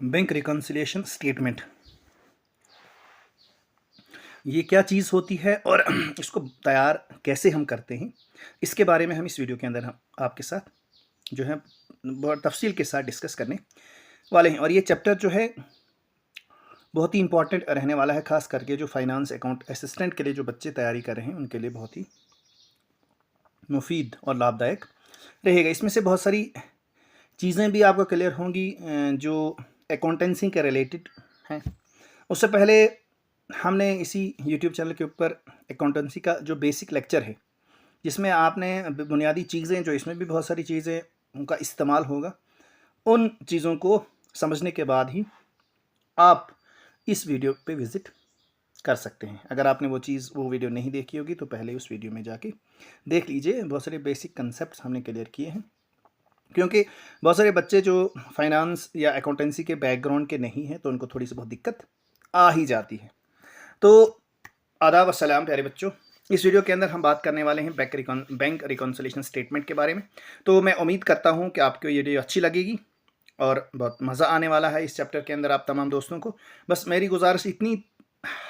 Bank reconciliation statement ये क्या चीज़ होती है और इसको तैयार कैसे हम करते हैं, इसके बारे में हम इस वीडियो के अंदर हम आपके साथ जो है बहुत तफसील के साथ डिस्कस करने वाले हैं। और ये चैप्टर जो है बहुत ही इंपॉर्टेंट रहने वाला है, खास करके जो फाइनेंस अकाउंट असिस्टेंट के लिए जो बच्चे तैयारी कर रहे हैं उनके लिए बहुत ही मुफीद और लाभदायक रहेगा। इसमें से बहुत सारी चीज़ें भी आपको क्लियर होंगी जो अकाउंटेंसी के रिलेटेड हैं। उससे पहले हमने इसी यूट्यूब चैनल के ऊपर अकाउंटेंसी का जो बेसिक लेक्चर है, जिसमें आपने बुनियादी चीज़ें जो इसमें भी बहुत सारी चीज़ें उनका इस्तेमाल होगा, उन चीज़ों को समझने के बाद ही आप इस वीडियो पे विज़िट कर सकते हैं। अगर आपने वो वीडियो नहीं देखी होगी तो पहले उस वीडियो में जाके देख लीजिए। बहुत सारे बेसिक कंसेप्ट हमने क्लियर किए हैं, क्योंकि बहुत सारे बच्चे जो फाइनेंस या अकाउंटेंसी के बैकग्राउंड के नहीं हैं तो उनको थोड़ी सी बहुत दिक्कत आ ही जाती है। तो आदाब अस्सलाम प्यारे बच्चों, इस वीडियो के अंदर हम बात करने वाले हैं बैंक रिकॉन्सिलिएशन स्टेटमेंट के बारे में। तो मैं उम्मीद करता हूं कि आपको ये वीडियो अच्छी लगेगी और बहुत मज़ा आने वाला है इस चैप्टर के अंदर आप तमाम दोस्तों को। बस मेरी गुजारिश इतनी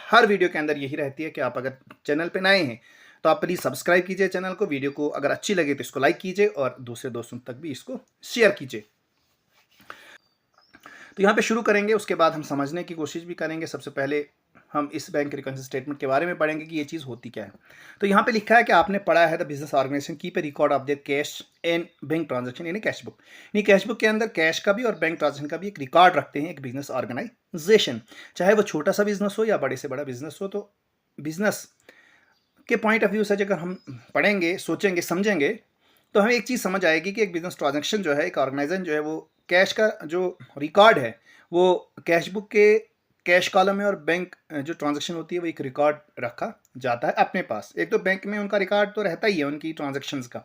हर वीडियो के अंदर यही रहती है कि आप अगर चैनल पर नए हैं तो आप प्लीज़ सब्सक्राइब कीजिए चैनल को, वीडियो को अगर अच्छी लगे तो इसको लाइक कीजिए और दूसरे दोस्तों तक भी इसको शेयर कीजिए। तो यहाँ पे शुरू करेंगे, उसके बाद हम समझने की कोशिश भी करेंगे। सबसे पहले हम इस बैंक रिकॉन्सिलिएशन स्टेटमेंट के बारे में पढ़ेंगे कि ये चीज़ होती क्या है। तो यहाँ पे लिखा है कि आपने पढ़ा है the business organisation keep a record of their cash and bank transaction in cash book. यानी कैश बुक के अंदर कैश का भी और बैंक ट्रांजैक्शन का भी एक रिकॉर्ड रखते हैं एक बिजनेस ऑर्गेनाइजेशन, चाहे वो छोटा सा बिजनेस हो या बड़े से बड़ा बिजनेस हो। तो बिजनेस के पॉइंट ऑफ व्यू से अगर हम पढ़ेंगे, सोचेंगे, समझेंगे तो हमें एक चीज़ समझ आएगी कि एक बिजनेस ट्रांजैक्शन जो है, एक ऑर्गेनाइजेशन जो है, वो कैश का जो रिकॉर्ड है वो कैश बुक के कैश कॉलम में, और बैंक जो ट्रांजैक्शन होती है वो एक रिकॉर्ड रखा जाता है अपने पास। एक तो बैंक में उनका रिकॉर्ड तो रहता ही है उनकी ट्रांजैक्शंस का,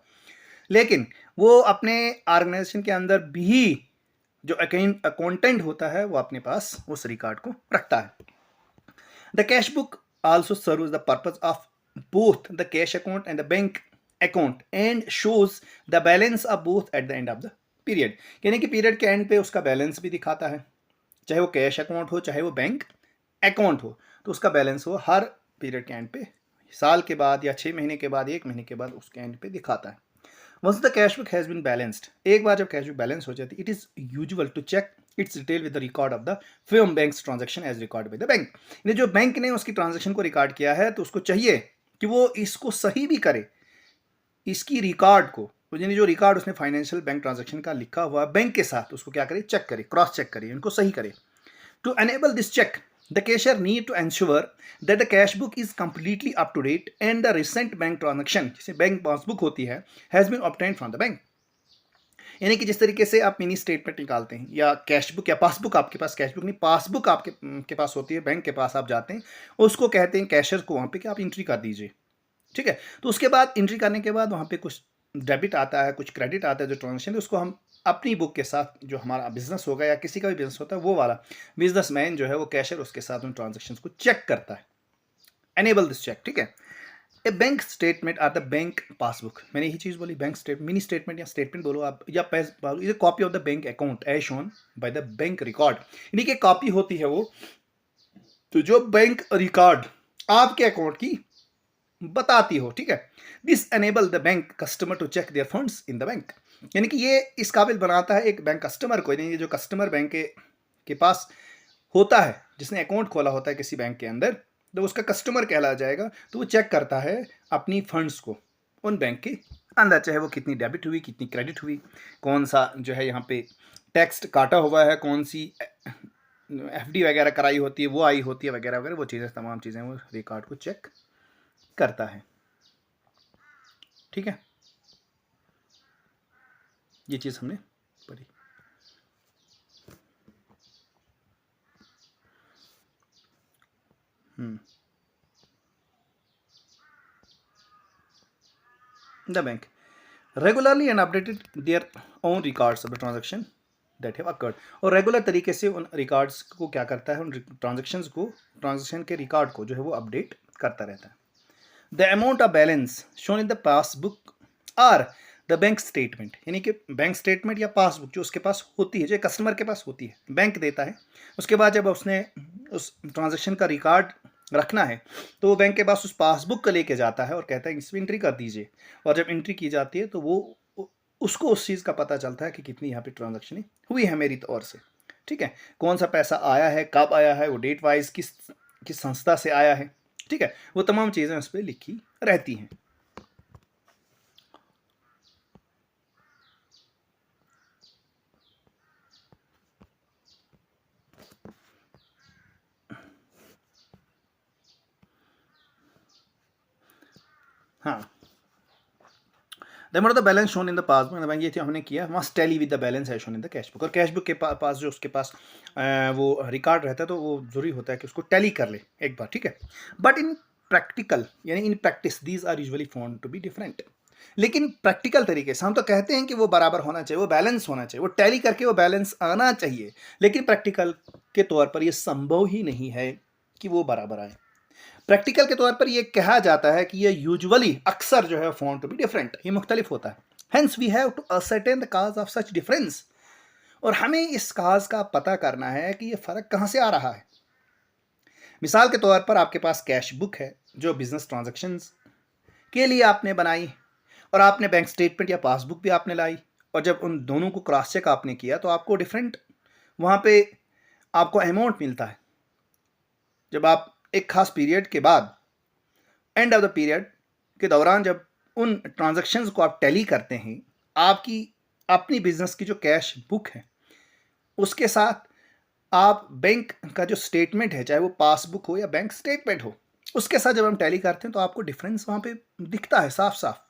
लेकिन वो अपने ऑर्गेनाइजेशन के अंदर भी जो अकाउंटेंट होता है वो अपने पास उस रिकॉर्ड को रखता है। The cash book also serves the purpose of both the cash account and the bank account and shows the balance of both at the end of the period। यानी कि पीरियड के एंड पे उसका balance भी दिखाता है, चाहे वो कैश अकाउंट हो चाहे वो बैंक अकाउंट हो, तो उसका बैलेंस वो हर पीरियड के एंड पे, साल के बाद या 6 महीने के बाद, 1 महीने के बाद उसके एंड पे दिखाता है। Once the cash book has been balanced, एक बार जब कैश बुक बैलेंस हो जाती है, it is usual to check its detail with the record of the firm banks transaction as record by the bank. यानी जो बैंक ने उसकी ट्रांजैक्शन को रिकॉर्ड किया है तो उसको चाहिए कि वो इसको सही भी करे, इसकी रिकॉर्ड को, यानी जो रिकॉर्ड उसने फाइनेंशियल बैंक ट्रांजैक्शन का लिखा हुआ बैंक के साथ, उसको क्या करे, चेक करे, क्रॉस चेक करे, उनको सही करे। To enable this cheque the cashier need to ensure that the cash book is completely up to date and the recent bank transaction, जिसे बैंक पासबुक होती है, has been obtained from the bank। यानी कि जिस तरीके से आप mini statement निकालते हैं या कैश बुक या पासबुक, आपके पास कैश बुक नहीं पासबुक आपके के पास होती है, बैंक के पास आप जाते हैं, उसको कहते हैं कैशियर को वहाँ पे कि आप एंट्री कर दीजिए, ठीक है। तो उसके बाद एंट्री करने के बाद वहाँ पे कुछ डेबिट आता है, कुछ क्रेडिट आता है, जो ट्रांजेक्शन है उसको हम अपनी बुक के साथ, जो हमारा बिजनेस होगा या किसी का भी बिजनेस होता है, वो वाला बिजनेसमैन जो है वो कैशियर उसके साथ उन ट्रांजेक्शन को चेक करता है, एनेबल दिस चेक, ठीक है। A bank statement or the bank passbook, मैंने यही चीज़ बोली, बैंक स्टेटमेंट, मिनी स्टेटमेंट या स्टेटमेंट बोलो आप, या is copy of the bank account as shown by the bank record. यानी कि कॉपी होती है वो, तो जो बैंक रिकॉर्ड आपके अकाउंट की बताती हो, ठीक है। This enable the bank customer to check their funds in the bank, यानी कि ये इस काबिल बनाता है एक बैंक कस्टमर को, यानी जो कस्टमर बैंक के पास होता है, जिसने अकाउंट खोला होता है किसी बैंक के अंदर, तो उसका कस्टमर कहला जाएगा। तो वो चेक करता है अपनी फंड्स को उन बैंक के अंदर, चाहे वो कितनी डेबिट हुई, कितनी क्रेडिट हुई, कौन सा जो है यहाँ पे टैक्स काटा हुआ है, कौन सी एफडी वगैरह कराई होती है, वो आई होती है, वगैरह वगैरह, वो चीज़ें, तमाम चीज़ें वो रिकॉर्ड को चेक करता है, ठीक है। ये चीज़ हमने पढ़ी। The bank regularly and updated their own records of the transaction that have occurred, और रेगुलर तरीके से उन रिकॉर्ड्स को क्या करता है, उन ट्रांजेक्शन्स को, ट्रांजेक्शन के रिकॉर्ड को जो है वो अपडेट करता रहता है। The amount of balance shown in the passbook or the bank statement, यानी कि बैंक स्टेटमेंट या पासबुक जो उसके पास होती है, जो कस्टमर के पास होती है, बैंक देता है। उसके बाद जब उसने उस ट्रांजेक्शन का रिकॉर्ड रखना है तो वो बैंक के पास उस पासबुक को लेके जाता है और कहता है इसमें एंट्री कर दीजिए। और जब एंट्री की जाती है तो वो उसको उस चीज़ का पता चलता है कि कितनी यहाँ पे ट्रांजेक्शन हुई है मेरी तौर से। ठीक है, कौन सा पैसा आया है, कब आया है, वो डेट वाइज किस किस संस्था से आया है। ठीक है, वो तमाम चीज़ें उस पर लिखी रहती हैं। हाँ, the balance shown in the passbook, ये हमने किया, must tally with the balance है shown in the cash book. और कैश बुक के पास जो उसके पास वो रिकॉर्ड रहता है तो वो जरूरी होता है कि उसको टैली कर ले एक बार। ठीक है, बट इन प्रैक्टिकल यानी in practice these are usually found to be different. लेकिन प्रैक्टिकल तरीके से हम तो कहते हैं कि वो बराबर होना चाहिए, वो बैलेंस होना चाहिए, वो टैली करके वो बैलेंस आना चाहिए, लेकिन प्रैक्टिकल के तौर पर ये संभव ही नहीं है कि वो बराबर आए। प्रैक्टिकल के तौर पर यह कहा जाता है कि ये यूजुअली अक्सर जो है फाउंड टू बी डिफरेंट, ये मुख्तलिफ होता है। Hence we have to ascertain the cause of such difference, और हमें इस काज का पता करना है कि ये फ़र्क कहाँ से आ रहा है। मिसाल के तौर पर आपके पास कैश बुक है जो बिजनेस ट्रांजैक्शंस के लिए आपने बनाई, और आपने बैंक स्टेटमेंट या पासबुक भी आपने लाई, और जब उन दोनों को क्रॉस चेक आपने किया तो आपको डिफरेंट वहाँ पे आपको अमाउंट मिलता है। जब आप एक खास पीरियड के बाद, एंड ऑफ द पीरियड के दौरान, जब उन ट्रांजैक्शंस को आप टैली करते हैं, आपकी अपनी बिजनेस की जो कैश बुक है उसके साथ आप बैंक का जो स्टेटमेंट है, चाहे वो पासबुक हो या बैंक स्टेटमेंट हो, उसके साथ जब हम टैली करते हैं तो आपको डिफरेंस वहाँ पे दिखता है साफ साफ।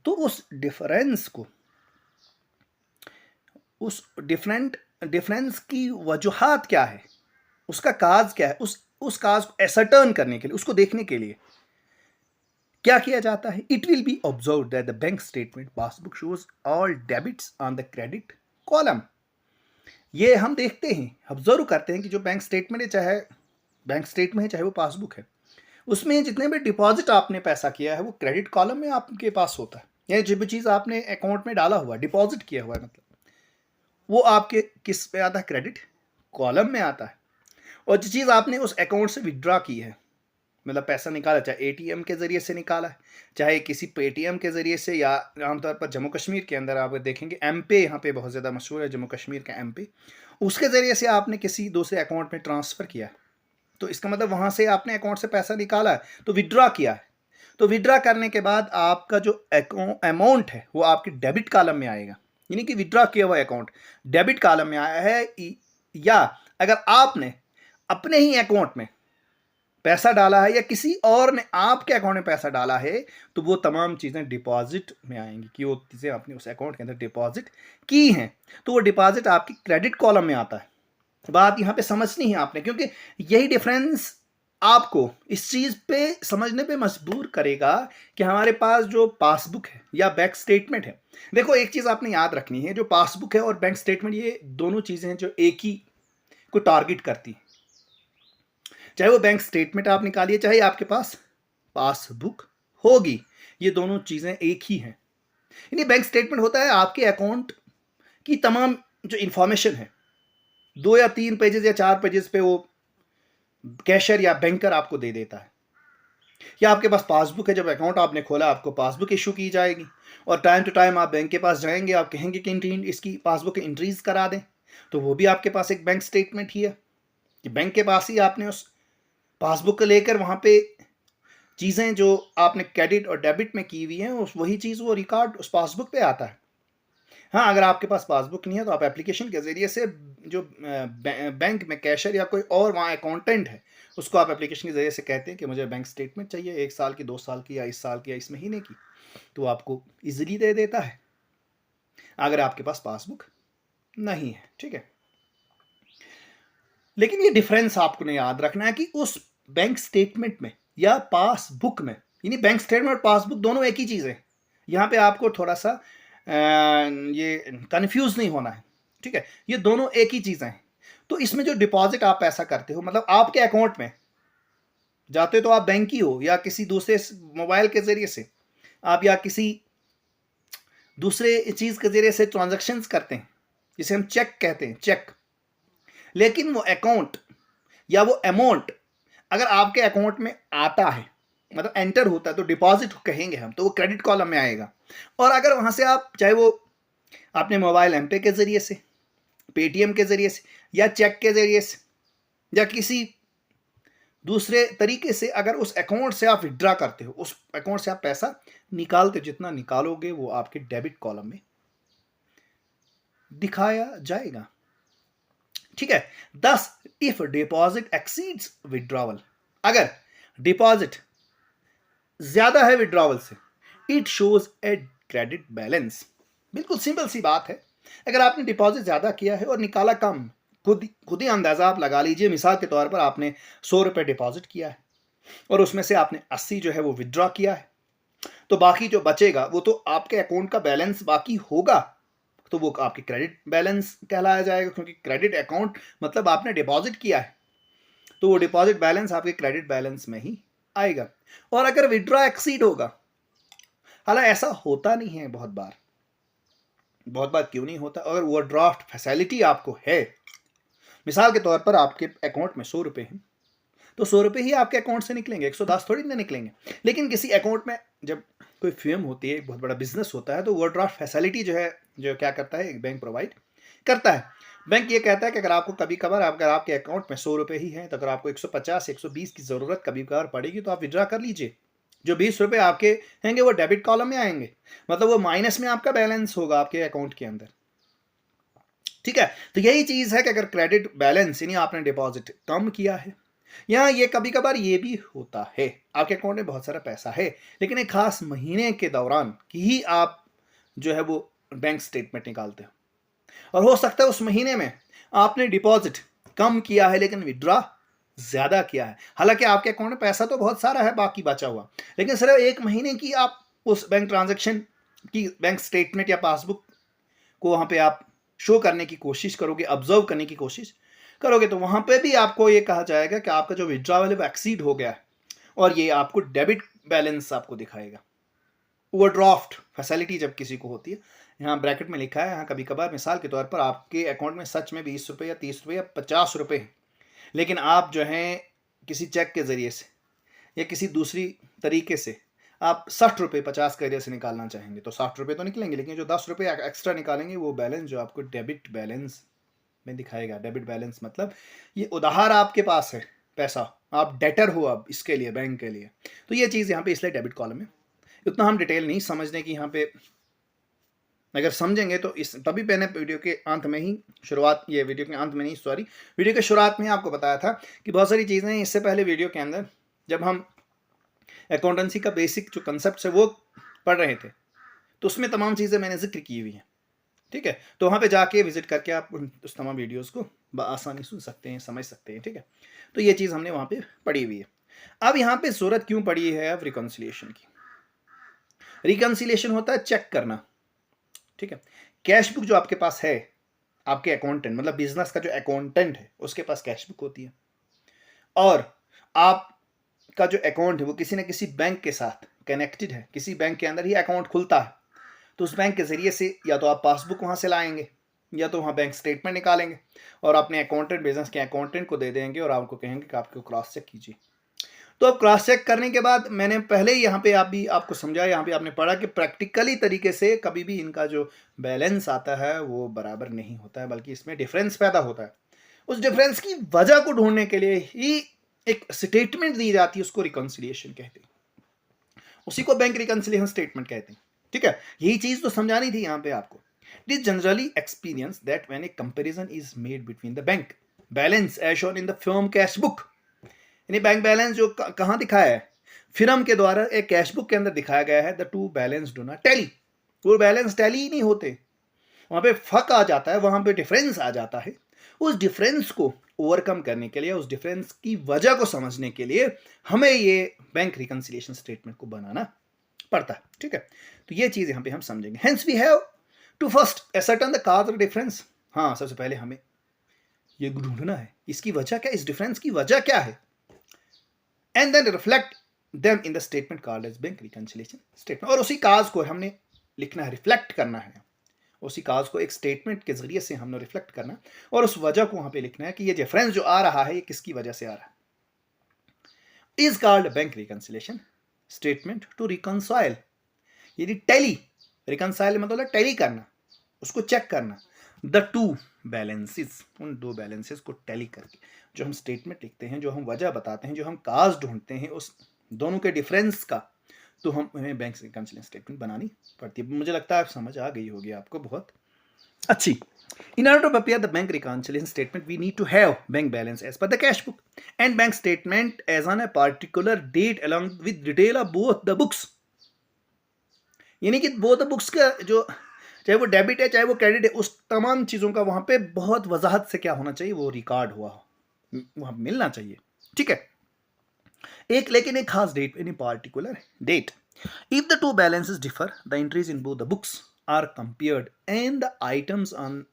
तो उस डिफरेंस की वजूहात क्या है, उसका काज क्या है, उस काज को एसर्टर्न करने के लिए, उसको देखने के लिए क्या किया जाता है। It will be observe that the bank statement passbook shows all debits on the credit column. ये हम देखते हैं, ऑब्जर्व करते हैं कि जो बैंक स्टेटमेंट है, चाहे बैंक स्टेटमेंट है चाहे वो पासबुक है, उसमें जितने भी डिपॉजिट आपने पैसा किया है वो क्रेडिट कॉलम में आपके पास होता है। यानी जो भी चीज़ आपने अकाउंट में डाला हुआ, डिपॉजिट किया हुआ है, मतलब वो आपके किस पे आता है, क्रेडिट कॉलम में आता है। और जो चीज़ आपने उस अकाउंट से विड्रॉ की है, मतलब पैसा निकाला, चाहे एटीएम के ज़रिए से निकाला है, चाहे किसी पेटीएम के ज़रिए से, या आमतौर पर जम्मू कश्मीर के अंदर आप देखेंगे एम पे यहाँ पे बहुत ज़्यादा मशहूर है, जम्मू कश्मीर का एम पे, उसके ज़रिए से आपने किसी दूसरे अकाउंट में ट्रांसफ़र किया है, तो इसका मतलब वहाँ से आपने अकाउंट से पैसा निकाला है तो विड्रॉ किया है। तो विड्रॉ करने के बाद आपका जो अमाउंट है वो आपके डेबिट कॉलम में आएगा, यानी कि विड्रॉ किया हुआ अकाउंट डेबिट कॉलम में आया है। या अगर आपने अपने ही अकाउंट में पैसा डाला है या किसी और ने आपके अकाउंट में पैसा डाला है तो वो तमाम चीज़ें डिपॉजिट में आएंगी, कि वो चीज़ें आपने उस अकाउंट के अंदर डिपॉजिट की हैं, तो वो डिपॉजिट आपकी क्रेडिट कॉलम में आता है। बात यहाँ पे समझनी है आपने, क्योंकि यही डिफरेंस आपको इस चीज़ पे समझने पे मजबूर करेगा कि हमारे पास जो पासबुक है या बैंक स्टेटमेंट है, देखो एक चीज़ आपने याद रखनी है, जो पासबुक है और बैंक स्टेटमेंट, ये दोनों चीज़ें हैं जो एक ही को टारगेट करती हैं। चाहे वो बैंक स्टेटमेंट आप निकालिए, चाहे आपके पास पासबुक होगी, ये दोनों चीज़ें एक ही हैं। यानी बैंक स्टेटमेंट होता है आपके अकाउंट की तमाम जो इंफॉर्मेशन है, 2 या 3 पेजेस या 4 पेजेस पे वो कैशियर या बैंकर आपको दे देता है। या आपके पास पासबुक है, जब अकाउंट आपने खोला आपको पासबुक इशू की जाएगी, और टाइम टू टाइम आप बैंक के पास जाएंगे, आप कहेंगे कि इसकी पासबुक एंट्रीज करा दें, तो वो भी आपके पास एक बैंक स्टेटमेंट ही है, कि बैंक के पास ही आपने उस पासबुक को लेकर वहाँ पे चीज़ें जो आपने क्रेडिट और डेबिट में की हुई हैं, उस वही चीज़ वो रिकॉर्ड उस पासबुक पे आता है। हाँ, अगर आपके पास पासबुक नहीं है तो आप एप्लीकेशन के ज़रिए से जो बैंक में कैशियर या कोई और वहाँ अकाउंटेंट है, उसको आप एप्लीकेशन के ज़रिए से कहते हैं कि मुझे बैंक स्टेटमेंट चाहिए 1 साल की, 2 साल की, या इस साल की, या इस महीने की, तो आपको ईजिली दे देता है अगर आपके पास पासबुक नहीं है। ठीक है, लेकिन ये डिफरेंस आपको ने याद रखना है कि उस बैंक स्टेटमेंट में या पासबुक में, यानी बैंक स्टेटमेंट और पासबुक दोनों एक ही चीज़ है, यहाँ पे आपको थोड़ा सा ये कंफ्यूज नहीं होना है। ठीक है, ये दोनों एक ही चीज़ें हैं। तो इसमें जो डिपॉजिट आप पैसा करते हो, मतलब आपके अकाउंट में जाते तो आप बैंक ही हो, या किसी दूसरे मोबाइल के ज़रिए से आप, या किसी दूसरे चीज के जरिए से ट्रांजैक्शंस करते हैं, जिसे हम चेक कहते हैं, चेक। लेकिन वो अकाउंट या वो अमाउंट अगर आपके अकाउंट में आता है, मतलब एंटर होता है, तो डिपॉजिट कहेंगे हम, तो वो क्रेडिट कॉलम में आएगा। और अगर वहां से आप, चाहे वो आपने मोबाइल एमपे के जरिए से, पेटीएम के जरिए से, या चेक के जरिए से, या किसी दूसरे तरीके से अगर उस अकाउंट से आप विड्रा करते हो, उस अकाउंट से आप पैसा निकालते हो, जितना निकालोगे वो आपके डेबिट कॉलम में दिखाया जाएगा। ठीक है। दस इफ डिपॉजिट एक्सीड्स विड्रॉवल, अगर डिपॉजिट ज्यादा है विड्रॉवल से, it shows a credit balance. बिल्कुल सिंपल सी बात है। अगर आपने डिपॉजिट ज्यादा किया है और निकाला कम, खुद ही अंदाजा आप लगा लीजिए। मिसाल के तौर पर आपने 100 रुपए डिपॉजिट किया है और उसमें से आपने 80 जो है वो विड्रॉ किया है, तो बाकी जो बचेगा वो तो आपके अकाउंट का बैलेंस बाकी होगा, तो वो आपके क्रेडिट बैलेंस कहलाया जाएगा, क्योंकि क्रेडिट अकाउंट मतलब आपने डिपॉजिट किया है, तो वो डिपॉजिट बैलेंस आपके क्रेडिट बैलेंस में ही आएगा। और अगर विड्रॉ एक्सीड होगा, हालांकि ऐसा होता नहीं है बहुत बार क्यों नहीं होता, अगर ओवरड्राफ्ट फैसिलिटी आपको है, मिसाल के तौर पर आपके अकाउंट में 100 रुपए हैं, तो 100 रुपए ही आपके अकाउंट से निकलेंगे, 110 थोड़ी ना निकलेंगे। लेकिन किसी अकाउंट में जब कोई फर्म होती है, बहुत बड़ा बिजनेस होता है, तो ओवरड्राफ्ट फैसिलिटी जो है, जो क्या करता है, एक बैंक प्रोवाइड करता है। बैंक ये कहता है कि अगर आपको कभी कभार अगर आपके अकाउंट में 100 रुपए ही हैं, तो अगर आपको 150 120 की जरूरत कभी कभार पड़ेगी, तो आप विड्रा कर लीजिए। जो 20 रुपए आपके होंगे वो डेबिट कॉलम में आएंगे, मतलब वो माइनस में आपका बैलेंस होगा आपके अकाउंट के अंदर। ठीक है। तो यही चीज है कि अगर क्रेडिट बैलेंस यानी आपने डिपॉजिट कम किया है, या ये कभी कभार ये भी होता है आपके अकाउंट में बहुत सारा पैसा है, लेकिन एक खास महीने के दौरान ही आप जो है वो बैंक स्टेटमेंट निकालते हो, और हो सकता है उस महीने में आपने डिपॉजिट कम किया है लेकिन विड्रॉ ज्यादा किया है। हालांकि आपके अकाउंट में पैसा तो बहुत सारा है बाकी बचा हुआ, लेकिन सिर्फ एक महीने की आप उस बैंक ट्रांजैक्शन की बैंक स्टेटमेंट या पासबुक को वहां पे आप शो करने की कोशिश करोगे, ऑब्जर्व करने की कोशिश करोगे, तो वहां पे भी आपको ये कहा जाएगा कि आपका जो विड्रॉवल है वो एक्सीड हो गया है, और ये आपको डेबिट बैलेंस आपको दिखाएगा। ओवरड्राफ्ट फैसिलिटी जब किसी को होती है, यहाँ ब्रैकेट में लिखा है, यहाँ कभी कभार मिसाल के तौर पर आपके अकाउंट में सच में 20 रुपये या 30 रुपये या 50 रुपये हैं, लेकिन आप जो हैं किसी चेक के जरिए से या किसी दूसरी तरीके से आप 60 रुपये 50 के जरिए से निकालना चाहेंगे, तो 60 रुपये तो निकलेंगे, लेकिन जो 10 रुपये एक्स्ट्रा निकालेंगे वो बैलेंस जो आपको डेबिट बैलेंस में दिखाएगा। डेबिट बैलेंस मतलब ये उधार आपके पास है पैसा, आप डेटर हो अब इसके लिए, बैंक के लिए, तो ये चीज़ यहाँ पे इसलिए डेबिट कॉलम है। उतना हम डिटेल नहीं समझने की यहाँ पे, अगर समझेंगे तो इस तभी मैंने वीडियो के अंत में ही शुरुआत, ये वीडियो के अंत में नहीं सॉरी वीडियो के शुरुआत में आपको बताया था कि बहुत सारी चीज़ें इससे पहले वीडियो के अंदर जब हम अकाउंटेंसी का बेसिक जो कंसेप्ट है वो पढ़ रहे थे, तो उसमें तमाम चीज़ें मैंने जिक्र की हुई हैं। ठीक है, तो वहाँ पे जाके विजिट करके आप उस तमाम वीडियोस को आसानी सुन सकते हैं, समझ सकते हैं। ठीक है, तो ये चीज़ हमने वहाँ पे पढ़ी हुई है। अब यहाँ पे ज़रूरत क्यों पड़ी है अब रिकन्सिलिएशन की? रिकन्सिलिएशन होता है चेक करना। ठीक है, कैश बुक जो आपके पास है, आपके अकाउंटेंट मतलब बिजनेस का जो अकाउंटेंट है उसके पास कैश बुक होती है, और आपका जो अकाउंट है वो किसी न किसी बैंक के साथ कनेक्टेड है, किसी बैंक के अंदर ही अकाउंट खुलता है, तो उस बैंक के ज़रिए से या तो आप पासबुक वहाँ से लाएंगे या तो वहाँ बैंक स्टेटमेंट निकालेंगे और अपने अकाउंटेंट, बिजनेस के अकाउंटेंट को दे देंगे और आपको कहेंगे कि आपको क्रॉस चेक कीजिए। तो अब क्रॉस चेक करने के बाद मैंने पहले ही यहाँ पे आपको समझाया, यहाँ पे आपने पढ़ा कि प्रैक्टिकली तरीके से कभी भी इनका जो बैलेंस आता है वो बराबर नहीं होता है, बल्कि इसमें डिफरेंस पैदा होता है। उस डिफरेंस की वजह को ढूंढने के लिए ही एक स्टेटमेंट दी जाती है, उसको रिकन्सिलिएशन कहते हैं, उसी को बैंक रिकन्सिलिएशन स्टेटमेंट कहते हैं। ठीक है, यही चीज तो समझानी थी यहाँ पे आपको। It is generally experience that when a comparison is made between the bank balance as shown in the firm cash book, यानी बैंक बैलेंस जो कहाँ दिखाया है, फिर्म के द्वारा एक कैश बुक के अंदर दिखाया गया है, the two balance do not tally, वो बैलेंस टैली ही नहीं होते, वहां पे फक आ जाता है, वहां पे डिफरेंस आ जाता है। उस डिफरेंस को ओवरकम करने के लिए, उस डिफरेंस की वजह को समझने के लिए हमें ये बैंक रिकन्सिलिएशन स्टेटमेंट को बनाना पड़ता है। ठीक है, तो ये चीज यहां पे हम समझेंगे। Hence we have to first ascertain the cause of difference. हाँ, सबसे पहले हमें ये ढूंढना है इसकी वजह क्या, इस डिफरेंस की वजह क्या है, and then reflect them in the statement called as bank reconciliation statement. और उसी काज को हमने लिखना है, रिफ्लेक्ट करना है, उसी काज को एक स्टेटमेंट के जरिए से हमने रिफ्लेक्ट करना है और उस वजह को वहां पे लिखना है कि ये डिफरेंस जो आ रहा है ये किसकी वजह से आ रहा है। Is called bank reconciliation statement to reconcile, यदि टैली, रिकंसाइल मतलब टैली करना, उसको चेक करना, द टू बैलेंसेस, उन दो बैलेंसेस को टैली करके जो हम स्टेटमेंट लिखते हैं, जो हम वजह बताते हैं, जो हम काज ढूंढते हैं, उस दोनों के डिफरेंस का तो हमें बैंक रिकंसिलिएशन स्टेटमेंट बनानी पड़ती है। मुझे लगता है आप समझ आ गई होगी आपको बहुत अच्छी। In order to prepare the bank reconciliation statement, we need to have bank balance as per the cash book and bank statement as on a particular date along with detail of both the books. यानी कि both the books का जो चाहे वो debit है चाहे वो credit है, उस तमाम चीज़ों का वहाँ पे बहुत वजाहत से क्या होना चाहिए, वो रिकॉर्ड हुआ वहाँ मिलना चाहिए। ठीक है, एक लेकिन एक खास date, any particular date. If the two balances differ, the entries in both the books are compared and the items on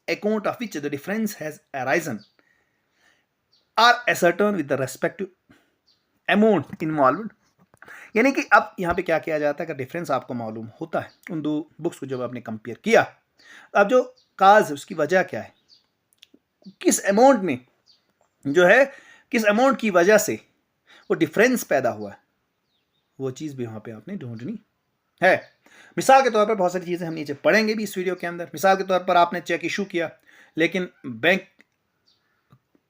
account of which the difference has arisen are ascertained with the respective amount involved। यानी कि अब यहाँ पे क्या किया जाता है, अगर डिफरेंस आपको मालूम होता है उन दो बुक्स को जब आपने कंपेयर किया, अब जो काज है उसकी वजह क्या है, किस अमाउंट में जो है, किस अमाउंट की वजह से वो डिफरेंस पैदा हुआ है, वो चीज़ भी वहाँ पे आपने ढूंढनी है। मिसाल के तौर पर बहुत सारी चीज़ें हम नीचे पढ़ेंगे भी इस वीडियो के अंदर। मिसाल के तौर पर आपने चेक इशू किया लेकिन बैंक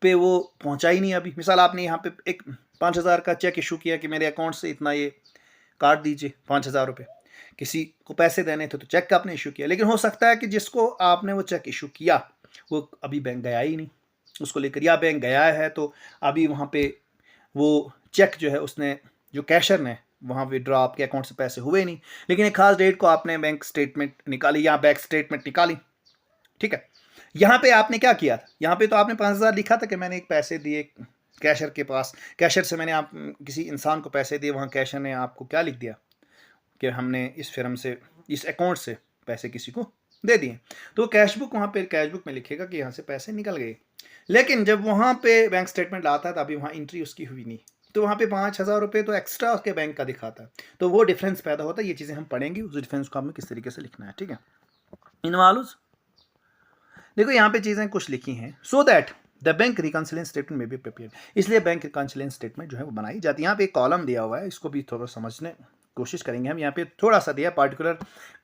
पे वो पहुंचा ही नहीं अभी। मिसाल आपने यहाँ पे एक 5,000 का चेक इशू किया कि मेरे अकाउंट से इतना ये काट दीजिए 5,000 रुपये, किसी को पैसे देने थे तो चेक का आपने इशू किया, लेकिन हो सकता है कि जिसको आपने वो चेक इशू किया वो अभी बैंक गया ही नहीं उसको लेकर, या बैंक गया है तो अभी वहाँ पे वो चेक जो है उसने, जो कैशर ने वहाँ विड्रॉ आपके अकाउंट से पैसे हुए नहीं, लेकिन एक खास डेट को आपने बैंक स्टेटमेंट निकाली या बैंक स्टेटमेंट निकाली। ठीक है, यहाँ पे आपने क्या किया था, यहाँ पे तो आपने 5,000 लिखा था कि मैंने एक पैसे दिए कैशर के पास, कैशर से मैंने आप किसी इंसान को पैसे दिए, वहाँ कैशर ने आपको क्या लिख दिया कि हमने इस फर्म से, इस अकाउंट से पैसे किसी को दे दिए, तो कैश बुक वहाँ पे कैश बुक में लिखेगा कि यहाँ से पैसे निकल गए, लेकिन जब वहाँ पे बैंक स्टेटमेंट लाता है तो अभी वहाँ एंट्री उसकी हुई नहीं, तो वहाँ पे 5,000 रुपये तो एक्स्ट्रा उसके बैंक का दिखाता है, तो वो डिफरेंस पैदा होता है। ये चीज़ें हम पढ़ेंगे, उस डिफरेंस को हमें किस तरीके से लिखना है। ठीक है, इनवॉल्व्स, देखो यहाँ पे चीज़ें कुछ लिखी हैं, so that the bank reconciliation statement में भी प्रिपेयर, इसलिए बैंक रिकंसिलिएशन स्टेटमेंट जो है वो बनाई जाती है। यहाँ पे एक कॉलम दिया हुआ है, इसको भी थोड़ा समझने कोशिश करेंगे हम। यहाँ पे थोड़ा सा दिया पार्टिकुलर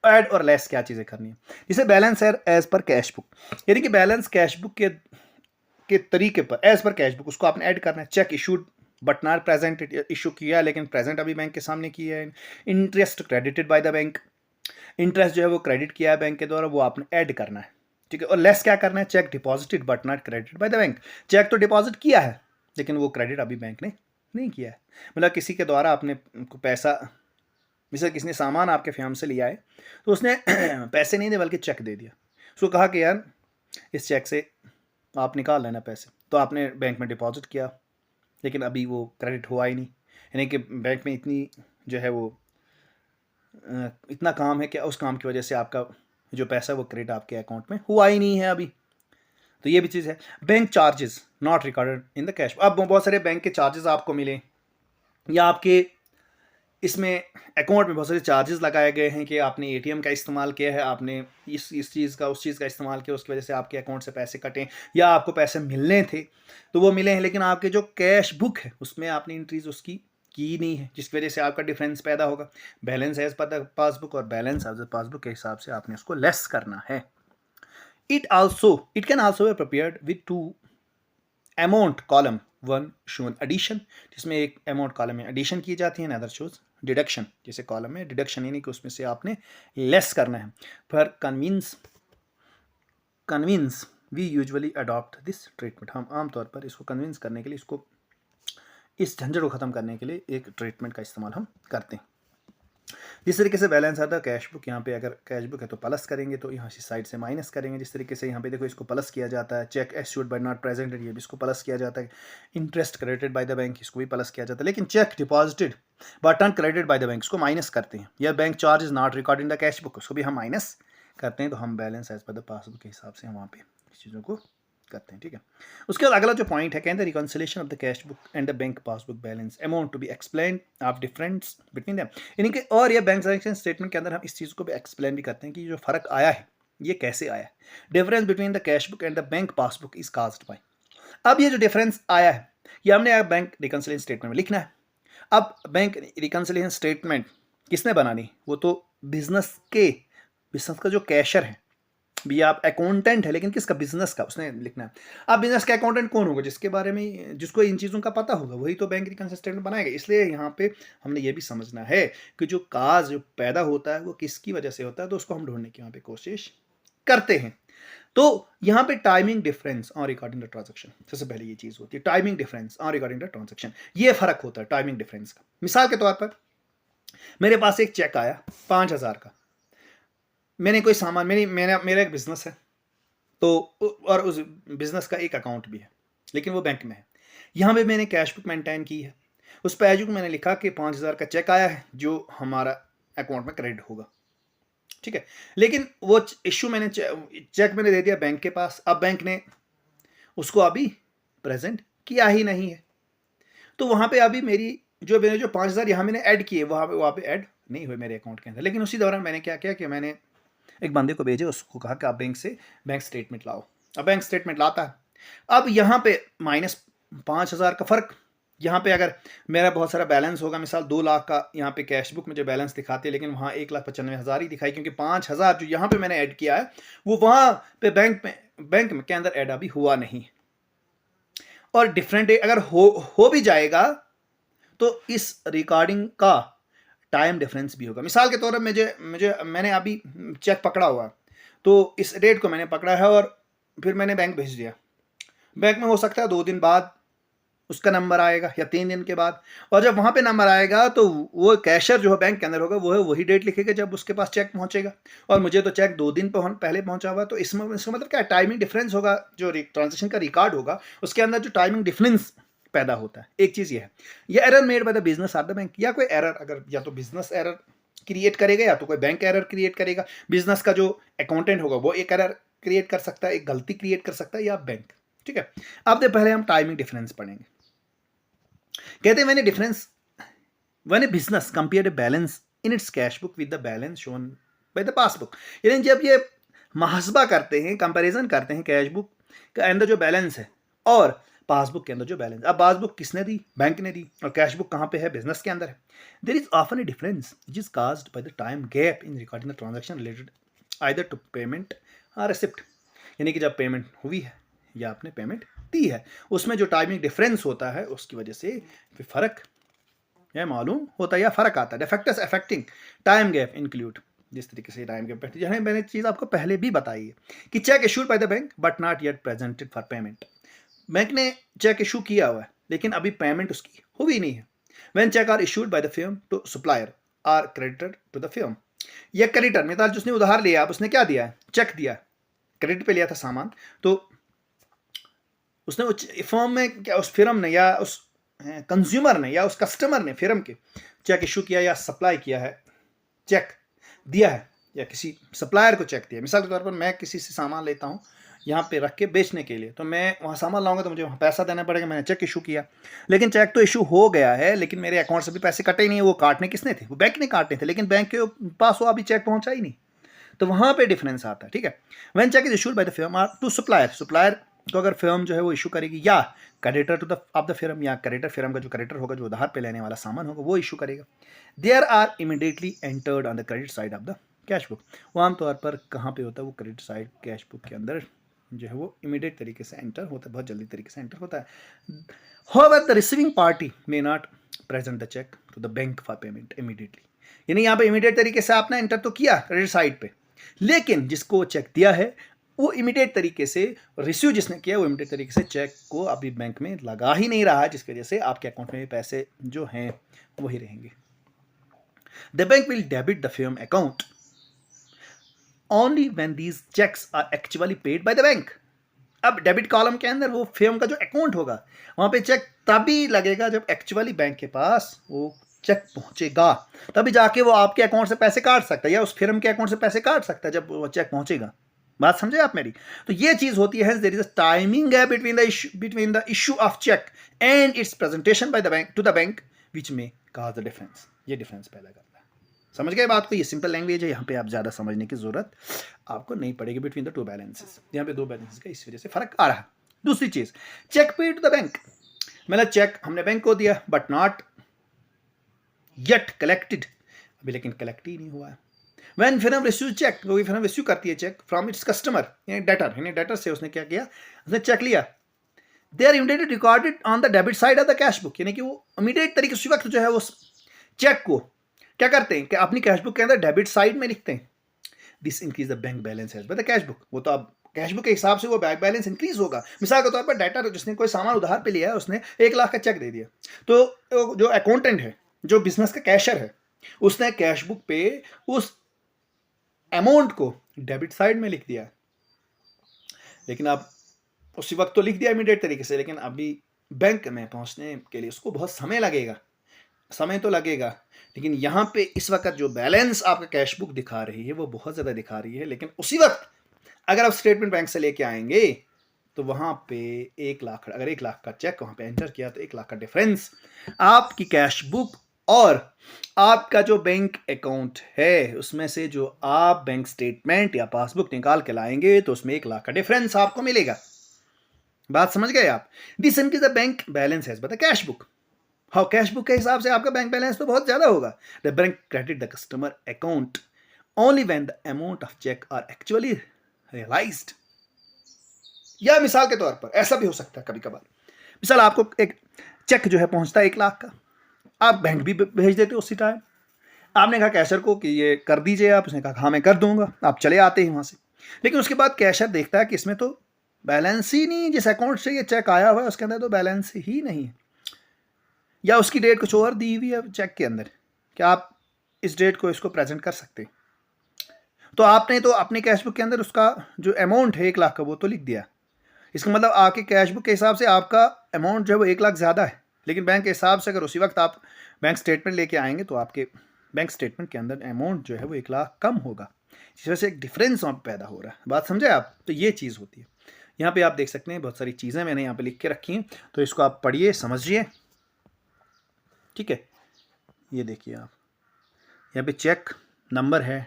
ऐड और लेस क्या चीज़ें करनी है, जिसे बैलेंस है एज पर कैश बुक, यानी कि बैलेंस कैश बुक के तरीके पर एज पर कैश बुक उसको आपने ऐड करना है। Cheque issued but not present, issue किया लेकिन प्रेजेंट अभी बैंक के सामने किया है। Interest credited by the bank, interest जो है वो क्रेडिट किया है बैंक के द्वारा, वो आपने ऐड करना है। ठीक है, और लेस क्या करना है, cheque deposited but not credited by the bank, cheque तो डिपॉजिट किया है लेकिन वो क्रेडिट अभी बैंक ने नहीं किया है। मतलब किसी के द्वारा आपने पैसा, जैसे किसी ने सामान आपके फर्म से लिया है तो उसने पैसे नहीं दिए बल्कि चेक दे दिया, उसको कहा कि यार इस चेक से आप निकाल लेना पैसे, तो आपने बैंक में डिपॉजिट किया लेकिन अभी वो क्रेडिट हुआ ही नहीं, यानी कि बैंक में इतनी जो है वो इतना काम है कि उस काम की वजह से आपका जो पैसा वो क्रेडिट आपके अकाउंट में हुआ ही नहीं है अभी, तो ये भी चीज़ है। Bank charges not recorded in the cash, अब बहुत सारे बैंक के चार्जेस आपको मिले या आपके इसमें अकाउंट में बहुत सारे चार्जेस लगाए गए हैं कि आपने एटीएम का इस्तेमाल किया है, आपने इस चीज़ का उस चीज़ का इस्तेमाल किया, उसकी वजह से आपके अकाउंट से पैसे कटें या आपको पैसे मिलने थे तो वो मिले हैं, लेकिन आपके जो कैश बुक है उसमें आपने एंट्रीज उसकी की नहीं है, जिसकी वजह से आपका डिफरेंस पैदा होगा। Balance as per the passbook और बैलेंस एज द पासबुक के हिसाब से आपने उसको लेस करना है। It can also be prepared with two amount column, one shown addition, जिसमें एक अमाउंट कॉलम में एडिशन की जाती है, अदर शोज डिडक्शन, जैसे कॉलम में डिडक्शन यानी कि उसमें से आपने लेस करना है। पर convince we usually adopt this treatment, हम आमतौर पर इसको कन्विंस करने के लिए, इसको इस झंझट को ख़त्म करने के लिए एक ट्रीटमेंट का इस्तेमाल हम करते हैं। जिस तरीके से बैलेंस आता है कैश बुक, यहाँ पे अगर कैश बुक है तो प्लस करेंगे तो यहाँ से साइड से माइनस करेंगे, जिस तरीके से यहाँ पे देखो इसको प्लस किया जाता है। Cheque issued but not presented, ये भी इसको प्लस किया जाता है। Interest credited by the bank, इसको भी प्लस किया जाता है, लेकिन cheque deposited but not credited by the bank इसको माइनस करते हैं। या bank charge is not record in the cash book, उसको भी हम माइनस करते हैं। तो हम balance as per the passbook के हिसाब से हम वहाँ पे इस चीज़ों को करते हैं, ठीक है। उसके बाद अगला जो पॉइंट है, कहते हैं reconciliation of the cash book and the bank passbook balance amount to be explain of difference between them, यानी कि और ये बैंक ट्रांजेक्शन स्टेटमेंट के अंदर हम इस चीज़ को भी एक्सप्लेन भी करते हैं कि जो फ़र्क आया है ये कैसे आया है। Difference between the cash book and the bank passbook is caused bye, अब ये जो डिफरेंस आया है ये हमने बैंक रिकॉन्सिलेशन स्टेटमेंट में लिखना है। अब बैंक रिकॉन्सिलेशन स्टेटमेंट किसने बनानी, वो तो बिजनेस का जो कैशर है, भी आप अकाउंटेंट है लेकिन किसका, बिजनेस का, उसने लिखना है। अब बिजनेस का अकाउंटेंट कौन होगा, जिसके बारे में, जिसको इन चीज़ों का पता होगा, वही तो बैंक रिकॉन्सिलेशन स्टेटमेंट बनाएगा। इसलिए यहाँ पे हमने ये भी समझना है कि जो काज जो पैदा होता है वो किसकी वजह से होता है, तो उसको हम ढूंढने की यहाँ पे कोशिश करते हैं। तो यहाँ पे timing difference on regarding the transaction, सबसे पहले ये चीज़ होती है, timing difference on regarding the transaction. ये फर्क होता है टाइमिंग डिफरेंस का। मिसाल के तौर पर मेरे पास एक चेक आया 5,000 का, मैंने कोई सामान, मेरा एक बिजनेस है, तो और उस बिजनेस का एक अकाउंट भी है लेकिन वो बैंक में है। यहाँ पे मैंने कैश बुक मेंटेन की है, उस पेज में मैंने लिखा कि 5,000 का चेक आया है जो हमारा अकाउंट में क्रेडिट होगा, ठीक है। लेकिन वो इश्यू मैंने चेक मैंने दे दिया बैंक के पास, अब बैंक ने उसको अभी प्रेजेंट किया ही नहीं है, तो वहाँ पे अभी मैंने जो 5,000 यहाँ मैंने ऐड किए वहाँ पे ऐड नहीं हुए मेरे अकाउंट के अंदर। लेकिन उसी दौरान मैंने क्या किया कि मैंने एक बंदे को भेजे, उसको कहा कि आप बैंक स्टेटमेंट लाओ। अब बैंक स्टेटमेंट लाता है, अब यहाँ पे -5,000 का फर्क, यहाँ पे अगर मेरा बहुत सारा बैलेंस होगा, मिसाल 2 लाख का यहाँ पे कैश बुक में जो बैलेंस दिखाती है, लेकिन वहाँ 1,95,000 ही दिखाई, क्योंकि 5,000 जो यहाँ पे मैंने ऐड किया है वो वहाँ पे बैंक में के अंदर ऐड अभी हुआ नहीं। और डिफरेंट अगर हो भी जाएगा तो इस रिकॉर्डिंग का टाइम डिफरेंस भी होगा। मिसाल के तौर पर मैंने अभी चेक पकड़ा हुआ, तो इस डेट को मैंने पकड़ा है और फिर मैंने बैंक भेज दिया। बैंक में हो सकता है 2 दिन बाद उसका नंबर आएगा या 3 दिन के बाद, और जब वहाँ पे नंबर आएगा तो वो कैशर जो है बैंक के अंदर होगा वो है वही डेट लिखेगा जब उसके पास चेक पहुँचेगा, और मुझे तो चेक 2 दिन पहले पहुँचा हुआ। तो इसका मतलब क्या है, टाइमिंग डिफरेंस होगा, जो ट्रांजेक्शन का रिकॉर्ड होगा उसके अंदर जो टाइमिंग डिफरेंस पैदा होता है। एक चीज़ ये है, ये error made by the business or the bank, या कोई एरर अगर या तो बिजनेस एरर क्रिएट करेगा या तो कोई बैंक एरर क्रिएट करेगा। बिजनेस का जो अकाउंटेंट होगा वो एक एरर क्रिएट कर सकता है, एक गलती क्रिएट कर सकता है, या बैंक, ठीक है। अब पहले हम टाइमिंग डिफरेंस पढ़ेंगे। कहते हैं when A business compared a balance in its cash book with the balance shown by the passbook, यानी जब ये मुहासबा करते हैं, कंपैरिजन करते हैं कैश बुक के अंदर जो बैलेंस है और पासबुक के अंदर जो बैलेंस। अब पासबुक किसने दी, बैंक ने दी, और कैश बुक कहाँ पे है, बिजनेस के अंदर है। There is often a difference which is caused by the time gap in recording the transaction related either to payment or receipt, यानी कि जब पेमेंट हुई है या आपने पेमेंट दी है, उसमें जो टाइमिंग डिफरेंस होता है उसकी वजह से फिर फर्क यह मालूम होता है या फर्क आता है। The factors affecting time gap include, जिस तरीके से टाइम गैप, जहाँ मैंने चीज़ आपको पहले भी बताई है कि check issued by the bank but not yet presented for payment, bank ने चेक इशू किया हुआ है लेकिन अभी पेमेंट उसकी हुई नहीं है। When cheque are issued by the firm to supplier or credited to the firm, ये क्रेडिटर मिसाल जिसने उधार लिया, अब उसने क्या दिया है, चेक दिया, क्रेडिट पे लिया था सामान, तो उसने उस फर्म में क्या, उस फर्म ने या उस कंज्यूमर ने या उस कस्टमर ने फर्म के चेक इशू किया या सप्लाई किया है, चेक दिया है या किसी सप्लायर को चेक दिया। मिसाल के तौर पर मैं किसी से सामान लेता हूँ यहाँ पे रख के बेचने के लिए, तो मैं वहाँ सामान लाऊंगा तो मुझे वहाँ पैसा देना पड़ेगा, मैंने चेक इशू किया, लेकिन चेक तो इशू हो गया है लेकिन मेरे अकाउंट से भी पैसे कटे ही नहीं है। वो काटने किसने थे, वो बैंक ने काटने थे, लेकिन बैंक के पास वो अभी चेक पहुँचा ही नहीं, तो वहाँ पे डिफरेंस आता है, ठीक है। When cheque is issued by the firm or to supplier तो अगर फर्म जो है वो इशू करेगी, या creditor to the of the firm, या क्रेडिटर फर्म का जो क्रेडिटर होगा जो उधार पे लेने वाला सामान होगा वो इशू करेगा। There are immediately entered on the credit side of the cash book, वो आमतौर पर कहाँ पे होता है, वो क्रेडिट साइड कैश बुक के अंदर जो है वो इमीडिएट तरीके से एंटर होता है, बहुत जल्दी तरीके से एंटर होता है। However the receiving party may not present the cheque to the bank for payment immediately, यानी यहाँ पे इमीडिएट तरीके से आपने एंटर तो किया क्रेडिट साइड पे, लेकिन जिसको चेक दिया है वो इमीडिएट तरीके से, रिसीव जिसने किया वो इमीडिएट तरीके से चेक को अभी बैंक में लगा ही नहीं रहा है, जिसकी वजह से आपके अकाउंट में पैसे जो हैं वही रहेंगे। The bank will debit the firm account only when these cheques are actually paid by the bank. अब डेबिट कॉलम के अंदर वो फर्म का जो अकाउंट होगा वहाँ पे चेक तभी लगेगा जब एक्चुअली बैंक के पास वो चेक पहुँचेगा, तभी जाके वो आपके अकाउंट से पैसे काट सकता है या उस फर्म के अकाउंट से पैसे काट सकता है जब वो चेक पहुँचेगा। बात समझे आप मेरी? तो ये चीज होती है, there is a timing gap between the issue of cheque and its presentation by the bank to the bank which may cause the difference. ये डिफरेंस पैदा करता है। समझ गए बात को? ये सिंपल लैंग्वेज है, यहाँ पे आप ज़्यादा समझने की जरूरत आपको नहीं पड़ेगी बिटवीन द टू बैलेंसेस। यहाँ पे दो बैलेंसेस का इस वजह से फर्क आ रहा है। दूसरी चीज, cheque paid to the bank, मतलब चेक हमने बैंक को दिया बट नॉट येट कलेक्टेड, अभी लेकिन कलेक्ट ही नहीं हुआ है। When firm receives check, कोई firm रिसीव करती है चेक फ्रॉम इट्स कस्टमर, यानी डेटर से उसने क्या किया, उसने चेक लिया, they are immediately recorded on the debit side of the cash book, यानी कि वो इमीडिएट तरीके से उसी वक्त जो है उस चेक को क्या करते हैं कि अपनी कैश बुक के अंदर डेबिट साइड में लिखते हैं। This increase the bank balance as by the cash book. वो तो अब कैश बुक के हिसाब से वो बैंक बैलेंस इंक्रीज होगा। मिसाल के तौर पर डेटर जिसने कोई सामान उधार पे लिया है, उसने 1 लाख का चेक दे दिया, तो जो अकाउंटेंट है, जो बिजनेस का कैशियर है, उसने कैश बुक पे उस अमाउंट को डेबिट साइड में लिख दिया। लेकिन अब उसी वक्त तो लिख दिया इमीडिएट तरीके से, लेकिन अभी बैंक में पहुंचने के लिए उसको बहुत समय लगेगा। समय तो लगेगा, लेकिन यहाँ पे इस वक्त जो बैलेंस आपका कैश बुक दिखा रही है वो बहुत ज़्यादा दिखा रही है। लेकिन उसी वक्त अगर आप स्टेटमेंट बैंक से लेके आएंगे तो वहाँ पे 1 लाख, अगर 1 लाख का चेक वहाँ पे एंटर किया तो 1 लाख का डिफरेंस आपकी कैश बुक और आपका जो बैंक अकाउंट है उसमें से जो आप बैंक स्टेटमेंट या पासबुक निकाल के लाएंगे तो उसमें 1 लाख का डिफरेंस आपको मिलेगा। बात समझ गए आप? दिस इनकी द बैंक बैलेंस है, बता कैश बुक। हाँ, कैश बुक के हिसाब से आपका बैंक बैलेंस तो बहुत ज्यादा होगा। The bank credit the customer account only when the amount of cheque are actually realised. या मिसाल के तौर पर ऐसा भी हो सकता है कभी कभार, मिसाल आपको एक चेक जो है पहुंचता है 1 लाख का, आप बैंक भी भेज देते हो उसी टाइम। आपने कहा कैशियर को कि ये कर दीजिए आप, उसने कहा हाँ मैं कर दूंगा, आप चले आते हैं वहाँ से। लेकिन उसके बाद कैशियर देखता है कि इसमें तो बैलेंस ही नहीं, जिस अकाउंट से ये चेक आया हुआ है उसके अंदर तो बैलेंस ही नहीं है, या उसकी डेट कुछ और दी हुई है चेक के अंदर कि आप इस डेट को इसको प्रेजेंट कर सकते। तो आपने तो अपने कैश बुक के अंदर उसका जो अमाउंट है 1 लाख का वो तो लिख दिया। इसका मतलब आपके कैश बुक के हिसाब से आपका अमाउंट जो है वो 1 लाख ज़्यादा है, लेकिन बैंक के हिसाब से अगर उसी वक्त आप बैंक स्टेटमेंट लेके आएंगे तो आपके बैंक स्टेटमेंट के अंदर अमाउंट जो है वो 1 लाख कम होगा, जिस वजह से एक डिफरेंस वहाँ पैदा हो रहा है। बात समझे आप? तो ये चीज़ होती है। यहाँ पे आप देख सकते हैं बहुत सारी चीज़ें मैंने यहाँ पे लिख के रखी हैं, तो इसको आप पढ़िए, समझिए, ठीक है। ये देखिए आप, यहाँ पे चेक नंबर है,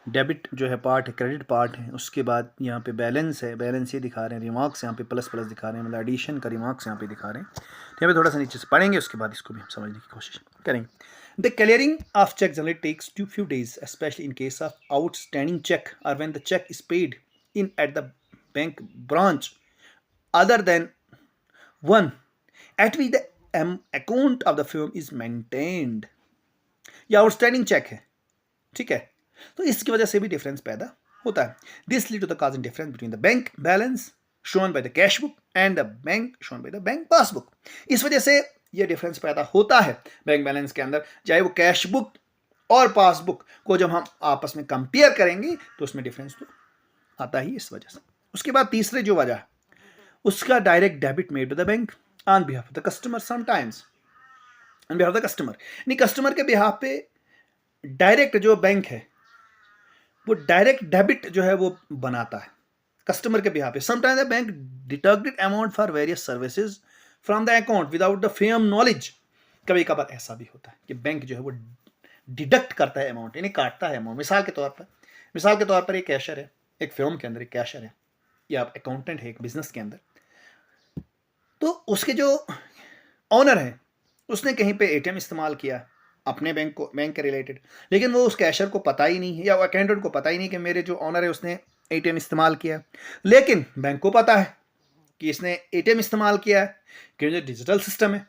डेबिट जो है पार्ट है, क्रेडिट पार्ट है, उसके बाद यहाँ पे बैलेंस है, बैलेंस ये दिखा रहे हैं, रिमार्क्स यहाँ पे प्लस प्लस दिखा रहे हैं, मतलब एडिशन का रिमार्क्स यहाँ पे दिखा रहे हैं। तो यहाँ पे थोड़ा सा नीचे से पढ़ेंगे, उसके बाद इसको भी हम समझने की कोशिश करेंगे। The clearing of cheque generally takes few days, especially in case of outstanding check or when the check is paid in at the bank branch other than one at which the account of the firm is maintained। या outstanding check है, ठीक है, तो इसकी वजह से भी difference पैदा होता है। This lead to the cause in difference between the bank balance shown by the cash book and the bank shown by the bank passbook. इस वजह से ये डिफरेंस पैदा होता है बैंक बैलेंस के अंदर, चाहे वो कैश बुक और पासबुक को जब हम आपस में कंपेयर करेंगे तो उसमें डिफरेंस तो आता ही इस वजह से। उसके बाद तीसरे जो वजह है उसका direct debit made to the bank on behalf of the customer, sometimes on behalf of the customer, यानी कस्टमर के बिहाफ पे डायरेक्ट जो बैंक है वो डायरेक्ट डेबिट जो है वो बनाता है कस्टमर के बिहाफ पे। Sometimes the bank deducted amount for various services from the account without the firm knowledge. कभी कभार ऐसा भी होता है कि बैंक जो है वो डिडक्ट करता है अमाउंट, यानी काटता है अमाउंट। मिसाल के तौर पर एक कैशियर है, एक फर्म के अंदर एक कैशियर है या अकाउंटेंट है एक बिजनेस के अंदर, तो उसके जो ऑनर है उसने कहीं पे एटीएम इस्तेमाल किया अपने बैंक के रिलेटेड, लेकिन वो उस कैशियर को पता ही नहीं है या अकाउंटेंट को पता ही नहीं कि मेरे जो ऑनर है उसने एटीएम इस्तेमाल किया, लेकिन बैंक को पता है कि इसने एटीएम इस्तेमाल किया है क्योंकि डिजिटल सिस्टम है।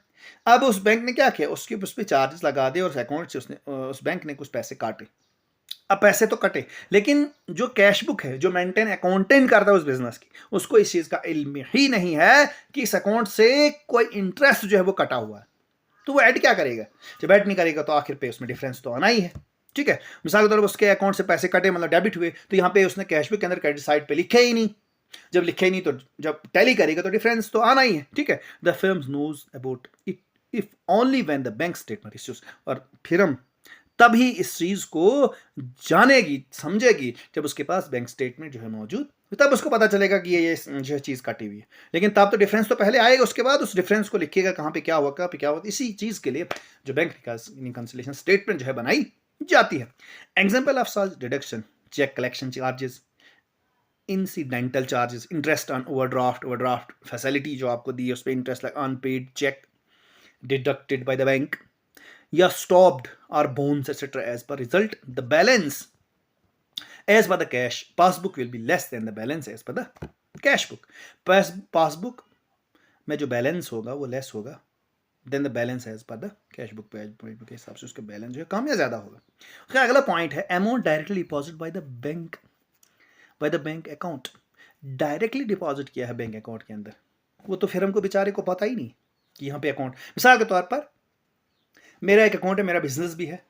अब उस बैंक ने क्या किया, उस पर चार्जेस लगा दिए और उस अकाउंट से उसने उस बैंक ने कुछ पैसे काटे। अब पैसे तो कटे, लेकिन जो कैश बुक है जो मेंटेन अकाउंटेंट करता है उस बिजनेस की, उसको इस चीज़ का इल्म ही नहीं है कि इस अकाउंट से कोई इंटरेस्ट जो है वो कटा हुआ है। तो वो ऐड क्या करेगा? जब ऐड नहीं करेगा तो आखिर पे उसमें डिफरेंस तो आना ही है, ठीक है। मिसाल के तौर पर उसके अकाउंट से पैसे कटे, मतलब डेबिट हुए, तो यहाँ पे उसने कैश बुक के अंदर क्रेडिट साइड पे लिखे ही नहीं। जब लिखे ही नहीं तो जब टैली करेगा तो डिफरेंस तो आना ही है, ठीक है। The firm knows about it if only when the bank statement issues, और फिर तभी इस चीज को जानेगी, समझेगी जब उसके पास बैंक स्टेटमेंट जो है मौजूद, तब उसको पता चलेगा कि ये जो चीज काटी हुई है। लेकिन तब तो डिफरेंस तो पहले आएगा, उसके बाद उस डिफरेंस को लिखिएगा कहाँ पे क्या हुआ, कहाँ पे क्या हुआ। इसी चीज के लिए जो बैंक रिकंसिलिएशन स्टेटमेंट जो है बनाई जाती है। Example of such deduction: cheque collection charges, incidental charges, interest on overdraft facility जो आपको दी है उस पर interest, like unpaid cheque deducted by the bank, या stopped or bounce etcetera. As per result the balance as per the cash passbook will be less than the balance as per the cash book. Passbook में जो balance होगा वो less होगा than the balance as per the cash book के हिसाब से उसका balance जो है कम या ज्यादा होगा। उसका अगला पॉइंट है amount directly deposit by the bank account. Directly deposit किया है बैंक अकाउंट के अंदर, वो तो फिर हमको बेचारे को पता ही नहीं कि यहाँ पे अकाउंट। मिसाल के तौर पर मेरा एक अकाउंट है, मेरा बिजनेस भी है।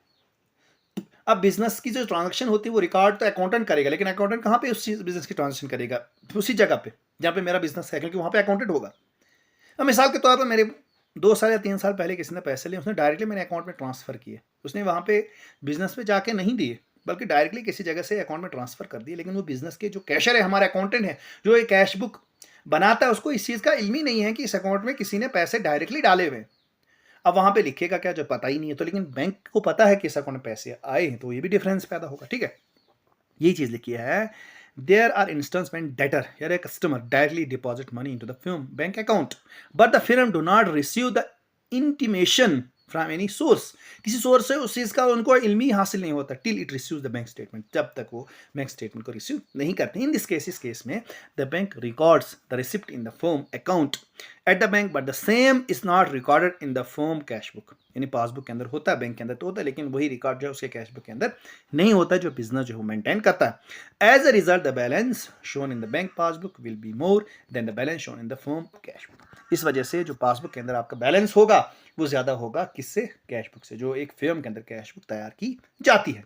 अब बिजनेस की जो ट्रांजैक्शन होती है वो रिकॉर्ड तो अकाउंटेंट करेगा, लेकिन अकाउंटेंट कहाँ पे उस बिजनेस की ट्रांजैक्शन करेगा? उसी जगह पे जहाँ पे मेरा बिजनेस है, क्योंकि वहाँ पे अकाउंटेंट होगा। अब मिसाल के तौर पर मेरे 2 साल या 3 साल पहले किसी ने पैसे लिए, उसने डायरेक्टली मेरे अकाउंट में ट्रांसफर किए। उसने वहाँ पे बिजनेस पे जाके नहीं दिए, बल्कि डायरेक्टली किसी जगह से अकाउंट में ट्रांसफर कर दिए। लेकिन वो बिजनेस के जो कैशर है, हमारा अकाउंटेंट है, जो ये कैश बुक बनाता है, उसको इस चीज़ का इल्म ही नहीं है कि इस अकाउंट में किसी ने पैसे डायरेक्टली डाले हुए। अब वहां पे लिखेगा क्या, जो पता ही नहीं है। तो लेकिन बैंक को पता है कि इस अकाउंट में पैसे आए हैं, तो ये भी डिफरेंस पैदा होगा। ठीक है, यही चीज लिखी है। There are instances when debtor या a customer directly deposit money into the firm bank account but the firm do not receive the intimation from any source. किसी सोर्स से उस चीज का उनको इल्म ही हासिल नहीं होता till it receives the bank statement, जब तक वो बैंक स्टेटमेंट को रिसीव नहीं करते। इन दिस केस में the bank records the receipt in the firm account at the bank but the same is not recorded in the firm cash book. यानी passbook के अंदर होता है, बैंक के अंदर तो होता है, लेकिन वही रिकॉर्ड जो है उसके कैश बुक के अंदर नहीं होता, जो बिजनेस जो है मेंटेन करता है। As a result the balance shown in the bank passbook will be more than the balance shown in the firm cash book. इस वजह से जो पासबुक के अंदर आपका बैलेंस होगा वो ज्यादा होगा किससे? कैश बुक से, जो एक फर्म के अंदर कैश बुक तैयार की जाती है।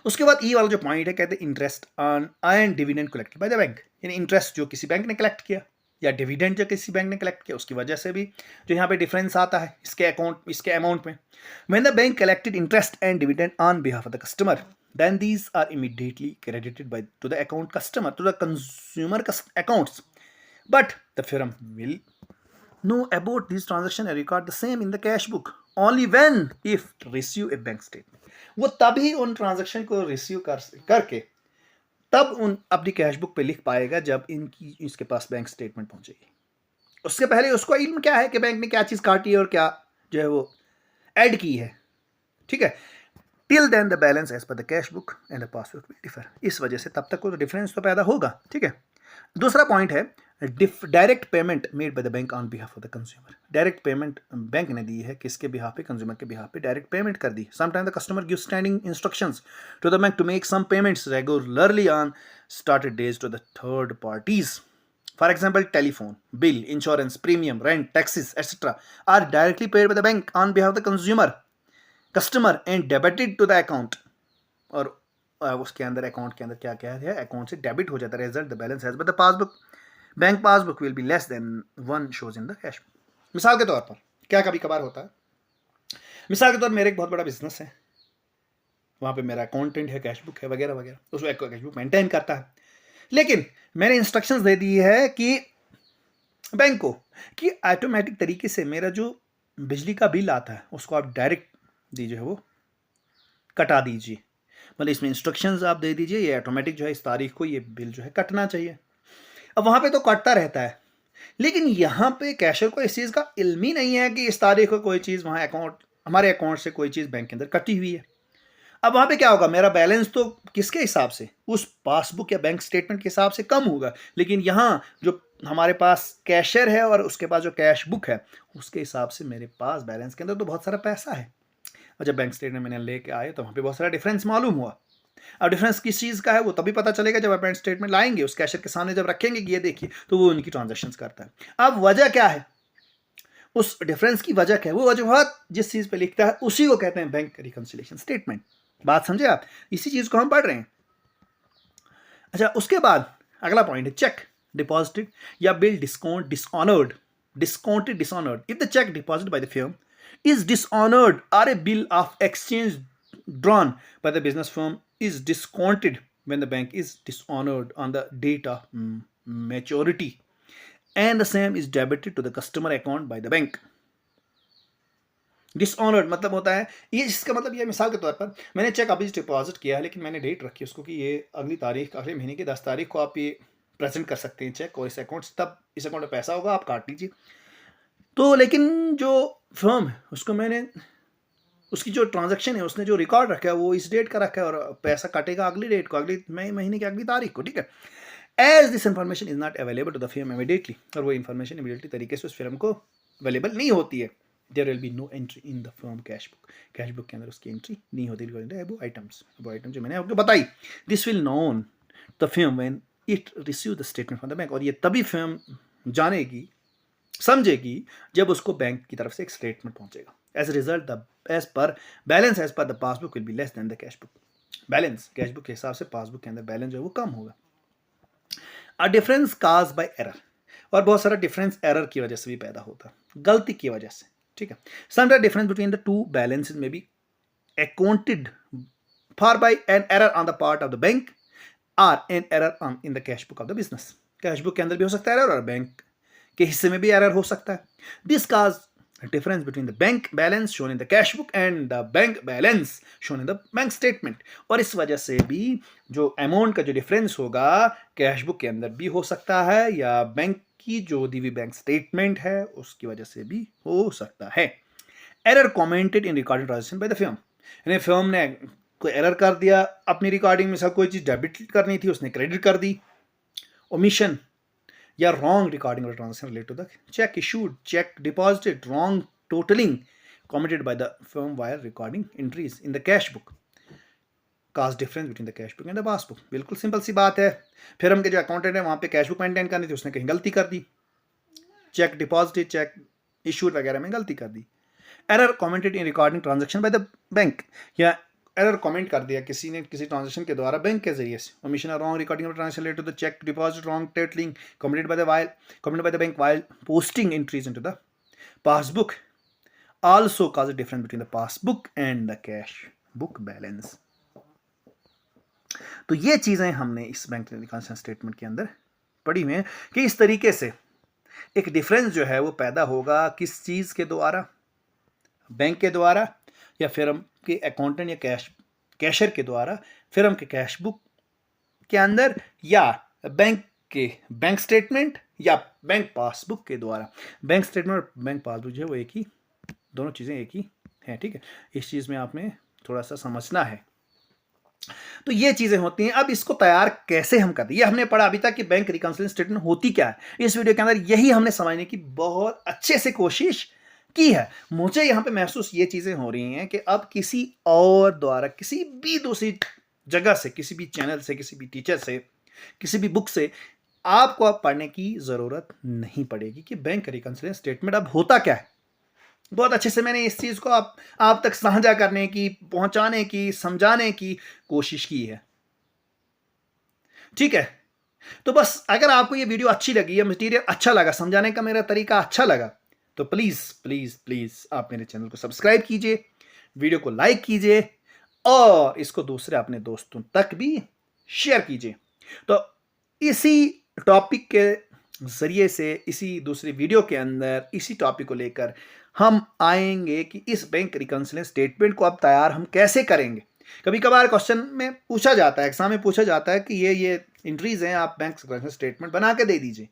उसके बाद ई वाला जो पॉइंट है, कहते हैं interest on and dividend collected by the bank. यानी इंटरेस्ट जो किसी बैंक ने कलेक्ट किया या डिविडेंड जो किसी बैंक ने कलेक्ट किया, उसकी वजह से भी जो यहाँ पे डिफरेंस आता है इसके अमाउंट में। When the bank collected interest and dividend on behalf of the customer then these are immediately credited to the account customer, to the consumer accounts, but the firm will know about these transactions and record the same in the cash book only when if receive a bank statement। वो तभी उन transaction को receive करके तब उन अपनी cash book पे लिख पाएगा जब इसके पास बैंक स्टेटमेंट पहुंचेगी। उसके पहले उसको इल्म क्या है कि बैंक ने क्या चीज काटी है और क्या जो है वो ऐड की है। ठीक है, till then the balance as per the cash book and the passbook will differ. इस वजह से तब तक को तो डिफरेंस तो पैदा होगा। ठीक है, दूसरा पॉइंट है direct payment made by the bank on behalf of the consumer. Direct payment bank ने दी है किसके बिहाफ पे? कंज्यूमर के बिहाफ पे डायरेक्ट पेमेंट कर दी। Sometime the customer give standing instructions to the bank to make some payments regularly on started days to the third parties. For example, telephone bill, insurance premium, rent, taxes, etc. are directly paid by the bank on behalf of the customer and debited to the account। और उसके अंदर account के अंदर क्या क्या है, account से debit हो जाता है। Result the balance has but the passbook bank passbook will be less then one shows in the cash. मिसाल के तौर पर क्या कभी कभार होता है, मिसाल के तौर पर मेरे एक बहुत बड़ा बिजनेस है, वहाँ पे मेरा अकाउंटेंट है, कैश बुक है, वगैरह वगैरह, उसको कैश बुक मेंटेन करता है। लेकिन मैंने इंस्ट्रक्शंस दे दी है कि बैंक को कि ऑटोमेटिक तरीके से मेरा जो बिजली का बिल आता है उसको आप डायरेक्ट दीजिए, वो कटा दीजिए। मतलब इसमें इंस्ट्रक्शंस आप दे दीजिए, ये ऑटोमेटिक जो है इस तारीख को ये बिल जो है कटना चाहिए। अब वहाँ पे तो कटता रहता है, लेकिन यहाँ पे कैशर को इस चीज़ का इल्म ही नहीं है कि इस तारीख को कोई चीज़ वहाँ हमारे अकाउंट से कोई चीज़ बैंक के अंदर कटी हुई है। अब वहाँ पे क्या होगा, मेरा बैलेंस तो किसके हिसाब से? उस पासबुक या बैंक स्टेटमेंट के हिसाब से कम होगा, लेकिन यहाँ जो हमारे पास कैशर है और उसके पास जो कैश बुक है उसके हिसाब से मेरे पास बैलेंस के अंदर तो बहुत सारा पैसा है। और जब बैंक स्टेटमेंट मैंने लेके आए तो वहाँ पे बहुत सारा डिफरेंस मालूम हुआ। अब डिफरेंस किस चीज़ का है वो तभी पता चलेगा जब आप बैंक स्टेटमेंट लाएंगे, उस कैशर के सामने जब रखेंगे कि ये देखिए, तो वो उनकी ट्रांजेक्शन्स करता है। अब वजह क्या है, उस डिफरेंस की वजह क्या है, वो वजूहत जिस चीज़ पे लिखता है उसी को कहते हैं बैंक रिकंसिलिएशन स्टेटमेंट। बात समझे आप? इसी चीज़ को हम पढ़ रहे हैं। अच्छा, उसके बाद अगला पॉइंट है चेक डिपॉजिटेड या bill dishonoured if the cheque deposit by the firm is dishonored or a bill of exchange drawn by the business firm is discounted when the bank is dishonored on the date of maturity and the same is debited to the customer account by the bank. Dishonoured मतलब होता है ये, इसका मतलब ये, मिसाल के तौर पर मैंने चेक अभी डिपॉजिट किया है, लेकिन मैंने डेट रखी उसको कि ये अगली तारीख, अगले महीने की 10 तारीख को आप ये प्रेजेंट कर सकते हैं चेक, और इस अकाउंट से तब इस अकाउंट में पैसा होगा, आप काट लीजिए। तो लेकिन जो फर्म है उसको मैंने, उसकी जो ट्रांजैक्शन है उसने जो रिकॉर्ड रखा है वो इस डेट का रखा है, और पैसा कटेगा अगली डेट को, अगली महीने की अगली तारीख को, ठीक है। As this information is not available to the firm immediately, और वो इन्फॉर्मेशन इमीडिएटली तरीके से उस फर्म को अवेलेबल नहीं होती है। There will be no entry in the firm cash book के अंदर उसकी एंट्री नहीं होती अबो आइटम्स जो मैंने आपको बताई। This will known the firm when it receive the statement from the bank, और ये तभी फर्म जानेगी, समझेगी जब उसको बैंक की तरफ से एक स्टेटमेंट पहुंचेगा। As a result the as per balance as per the passbook will be less than the cash book. Balance cash book के हिसाब से पासबुक के अंदर बैलेंस जो है वो कम होगा। A difference cause by error, और बहुत सारा डिफरेंस एरर की वजह से भी पैदा होता है, गलती की वजह से, ठीक है। Sometime difference between the two balances में be accounted for by an error on the part of the bank और an error on in the cash book of the business. Cash book के अंदर भी हो सकता है एरर, और bank के हिस्से में भी एरर हो सकता है। This cause difference between the bank balance shown in the cash book and the bank balance shown in the bank statement, और इस वजह से भी जो अमाउंट का जो डिफरेंस होगा कैश बुक के अंदर भी हो सकता है, या बैंक की जो दी हुई बैंक स्टेटमेंट है उसकी वजह से भी हो सकता है। Error commented in recording transaction by the firm, यानी फर्म ने कोई एरर कर दिया अपनी रिकॉर्डिंग में, सब कोई चीज डेबिट करनी थी उसने क्रेडिट कर दी। ओमिशन या wrong recording or transaction related to the cheque issued, cheque deposited, wrong totalling commented by the firm while recording entries in the cash book cause difference between the cash book and the passbook. बिल्कुल simple सी बात है, फिर हम के जो accountant है वहाँ पे कैश बुक मेंटेन करनी थी, उसने कहीं गलती कर दी, चेक डिपॉजिटेड, चेक इशूड वगैरह में गलती कर दी। Error commented in recording transaction by the bank, या एरर कमेंट कर दिया किसी ने किसी ट्रांजैक्शन के द्वारा बैंक के जरिए से। Omission or wrong recording of transaction related to the cheque deposit, wrong totalling commented by the bank while posting entries into the passbook also cause a difference between the passbook and the cash book balance. तो ये चीजें हमने इस bank reconciliation statement के अंदर पढ़ी हुई हैं कि इस तरीके से एक डिफरेंस जो है वो पैदा होगा किस चीज के द्वारा, बैंक के द्वारा, या फिर्म के अकाउंटेंट या कैशियर के द्वारा फिर्म के कैश बुक के अंदर, या बैंक के बैंक स्टेटमेंट या बैंक पासबुक के द्वारा। बैंक स्टेटमेंट और बैंक पासबुक जो है वो एक ही, दोनों चीजें एक ही हैं, ठीक है। इस चीज में आपने थोड़ा सा समझना है। तो ये चीजें होती हैं। अब इसको तैयार कैसे हम करते हैं, ये हमने पढ़ा अभी तक कि बैंक रिकॉन्सिलिएशन स्टेटमेंट होती क्या है। इस वीडियो के अंदर यही हमने समझने की बहुत अच्छे से कोशिश की है। मुझे यहां पे महसूस ये चीजें हो रही हैं कि अब किसी और द्वारा किसी भी दूसरी जगह से, किसी भी चैनल से, किसी भी टीचर से, किसी भी बुक से आपको अब पढ़ने की जरूरत नहीं पड़ेगी कि बैंक रिकॉन्सिलिएशन स्टेटमेंट अब होता क्या है। बहुत अच्छे से मैंने इस चीज को आप तक साझा करने की, पहुंचाने की, समझाने की कोशिश की है, ठीक है। तो बस अगर आपको ये वीडियो अच्छी लगी, ये मटेरियल अच्छा लगा, समझाने का मेरा तरीका अच्छा लगा, तो प्लीज प्लीज प्लीज आप मेरे चैनल को सब्सक्राइब कीजिए, वीडियो को लाइक कीजिए, और इसको दूसरे अपने दोस्तों तक भी शेयर कीजिए। तो इसी टॉपिक के जरिए से, इसी दूसरी वीडियो के अंदर इसी टॉपिक को लेकर हम आएंगे कि इस बैंक रिकॉन्सिलिएशन स्टेटमेंट को अब तैयार हम कैसे करेंगे। कभी कभार क्वेश्चन में पूछा जाता है, एग्जाम में पूछा जाता है कि ये एंट्रीज हैं, आप बैंक रिकॉन्सिलिएशन स्टेटमेंट बना के दे दीजिए।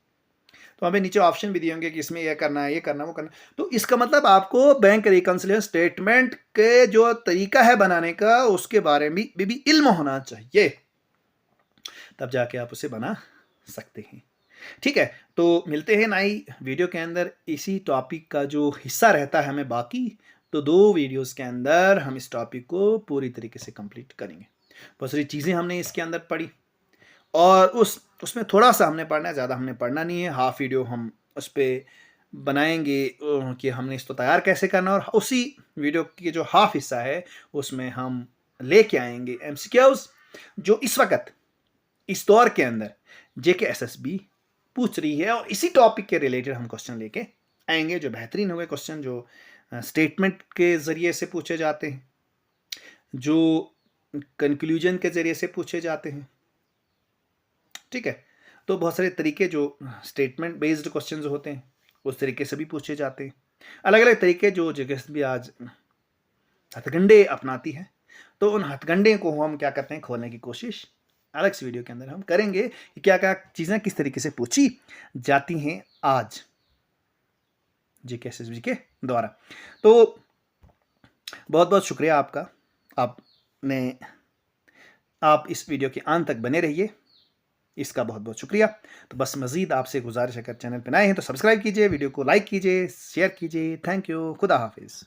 तो हमें नीचे ऑप्शन भी दिए होंगे कि इसमें ये करना है, ये करना, वो करना। तो इसका मतलब आपको बैंक रिकॉन्सिलिएशन स्टेटमेंट के जो तरीका है बनाने का, उसके बारे में भी इल्म होना चाहिए, तब जाके आप उसे बना सकते हैं, ठीक है। तो मिलते हैं नई वीडियो के अंदर। इसी टॉपिक का जो हिस्सा रहता है हमें बाकी, तो 2 वीडियोस के अंदर हम इस टॉपिक को पूरी तरीके से कंप्लीट करेंगे। बहुत सारी चीज़ें हमने इसके अंदर पढ़ी, और उसमें थोड़ा सा हमने पढ़ना है, ज़्यादा हमने पढ़ना नहीं है। हाफ वीडियो हम उस पर बनाएंगे कि हमने इसको तैयार कैसे करना, और उसी वीडियो की जो हाफ हिस्सा है उसमें हम लेके आएंगे MCQs जो इस वक्त इस दौर के अंदर JKSSB पूछ रही है, और इसी टॉपिक के रिलेटेड हम क्वेश्चन लेके आएंगे जो बेहतरीन हुए क्वेश्चन, जो स्टेटमेंट के जरिए से पूछे जाते हैं, जो कंक्लूजन के ज़रिए से पूछे जाते हैं, ठीक है। तो बहुत सारे तरीके जो स्टेटमेंट बेस्ड क्वेश्चंस होते हैं उस तरीके से भी पूछे जाते हैं। अलग अलग तरीके जो जगह भी आज हथकंडे अपनाती है, तो उन हथकंडे को हम क्या करते हैं, खोलने की कोशिश अलग से वीडियो के अंदर हम करेंगे कि क्या क्या चीज़ें किस तरीके से पूछी जाती हैं आज जीके के द्वारा। तो बहुत बहुत शुक्रिया आपका, आप इस वीडियो के अंत तक बने रहिए, इसका बहुत बहुत शुक्रिया। तो बस मज़ीद आपसे गुजारिश, अगर चैनल पर नए हैं तो सब्सक्राइब कीजिए, वीडियो को लाइक कीजिए, शेयर कीजिए। Thank you. खुदा हाफिज़।